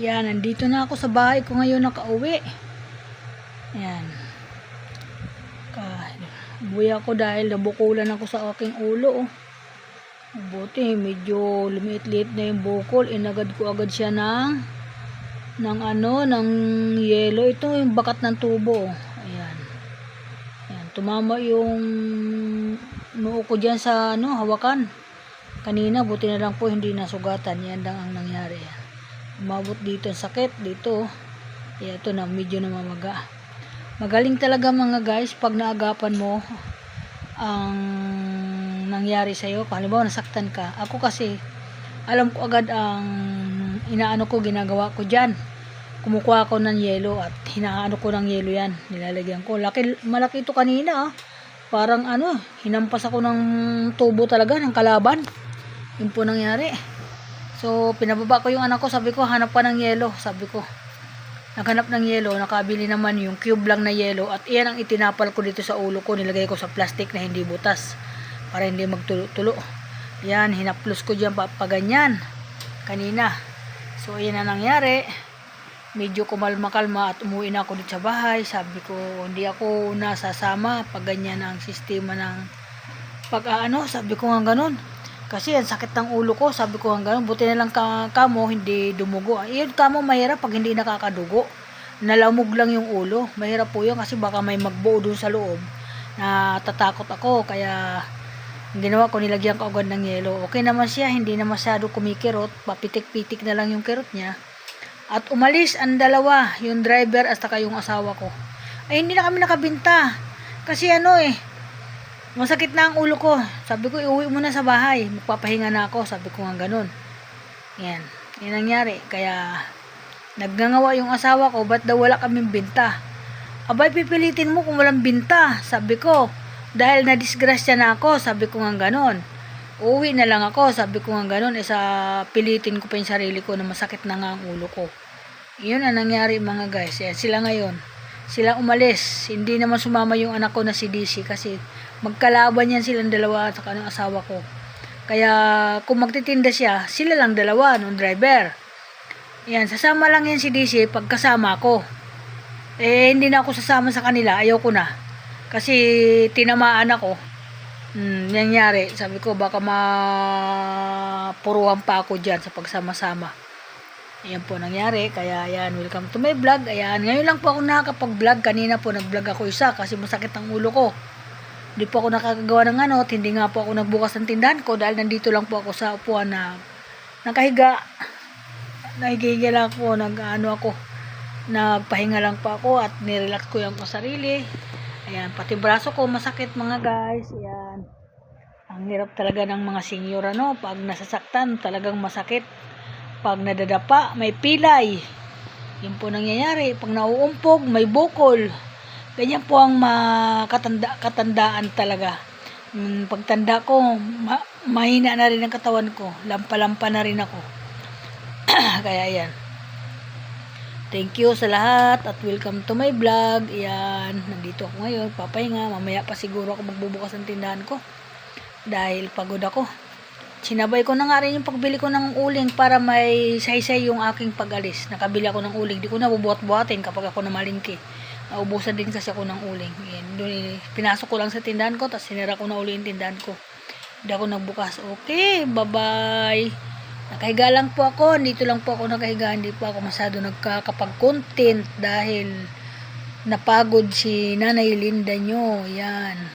Yan, nandito na ako sa bahay ko ngayon nakauwi. Yan. Buhay ako dahil nabukulan ako sa aking ulo. Buti, medyo lumiit-liit na yung bukol. Inagad ko agad siya ng yelo. Ito yung bakat ng tubo. Ayan. Ayan. Tumama yung noo ko dyan sa hawakan. Kanina, buti na lang po hindi nasugatan. Yan lang ang nangyari. Umabot dito ang sakit dito. Ito na medyo namamaga. Magaling talaga mga guys pag naagapan mo ang nangyari sa iyo. Halimbawa nasaktan ka. Ako kasi alam ko agad ang ginagawa ko diyan. Kumukuha ako ng yelo at hinaano ko ng yelo yan. Nilalagyan ko. Malaki ito kanina. Parang hinampas ako ng tubo talaga ng kalaban. Yun po nangyari. So, pinababa ko yung anak ko. Sabi ko, hanap pa ng yelo. Sabi ko, naghanap ng yelo. Nakabili naman yung cube lang na yelo. At iyan ang itinapal ko dito sa ulo ko. Nilagay ko sa plastic na hindi butas. Para hindi magtulo-tulo. Yan, hinaplos ko dyan paganyan. Kanina. So, iyan ang nangyari. Medyo kumalma-kalma at umuwi na ako dito sa bahay. Sabi ko, hindi ako nasasama pag ganyan ang sistema ng sabi ko nga ganun. Kasi ang sakit ng ulo ko, sabi ko hanggang buti na lang kamo hindi dumugo. Iyon kamo mahirap pag hindi nakakadugo. Nalamog lang yung ulo. Mahirap po yun kasi baka may magbuo dun sa loob. Natatakot ako kaya ginawa ko, nilagyan ko agad ng yelo. Okay naman siya, hindi na masyado kumikirot. Papitik-pitik na lang yung kirot niya. At umalis ang dalawa, yung driver at saka yung asawa ko. Ay hindi na kami nakabinta. Kasi masakit na ang ulo ko. Sabi ko, iuwi mo na sa bahay. Magpapahinga na ako. Sabi ko nga ganun. Yan. Yan nangyari. Kaya, nagngangawa yung asawa ko, ba't daw wala kaming binta? Abay, pipilitin mo kung walang binta. Sabi ko, dahil na-disgrasya na ako. Sabi ko nga ganun. Uwi na lang ako. Sabi ko nga ganun. Pilitin ko pa yung sarili ko na masakit na nga ang ulo ko. Yun ang nangyari mga guys. Yan, sila ngayon. Sila umalis. Hindi naman sumama yung anak ko na si DC kasi magkalaban yan silang dalawa at saka ng asawa ko. Kaya kung magtitinda siya, sila lang dalawa ng driver. Yan, sasama lang yan si DC pagkasama ko. Hindi na ako sasama sa kanila, ayaw ko na. Kasi tinamaan ako. Nangyari, sabi ko baka mapuruhan pa ako dyan sa pagsama-sama. Ayan po nangyari, kaya ayan, welcome to my vlog. Ayan, ngayon lang po ako nakakapag-vlog. Kanina po nag-vlog ako isa kasi masakit ang ulo ko. Hindi po ako nakakagawa ng at hindi nga po ako nagbukas ng tindahan ko dahil nandito lang po ako sa upuan na nakahiga. Nahigiga lang po, nagpahinga lang po ako at nirelax ko yung sarili. Ayan, pati braso ko masakit mga guys. Ayan. Ang hirap talaga ng mga senior pag nasasaktan talagang masakit. Pag nadadapa, may pilay. Yun po nangyayari. Pag nauumpog, may bukol. Ganyan po ang katandaan talaga. Pagtanda ko, mahina na rin ang katawan ko. Lampa-lampa na rin ako. Kaya yan. Thank you sa lahat at welcome to my vlog. Yan. Nandito ako ngayon. Papahinga. Mamaya pa siguro ako magbubukas ng tindahan ko. Dahil pagod ako. Sinabay ko na nga rin yung pagbili ko ng uling para may saysay yung aking pag-alis. Nakabili ako ng uling. Di ko na bubuhat-buhatin kapag ako namalingki. Naubusan din kasi ako ng uling. Pinasok ko lang sa tindahan ko, tapos sinira ko na uli yung tindahan ko. Hindi ako nagbukas. Okay, bye-bye. Nakahiga lang po ako. Dito lang po ako nakahiga. Hindi po ako masyado nagkakapag-content dahil napagod si Nanay Linda nyo. Yan.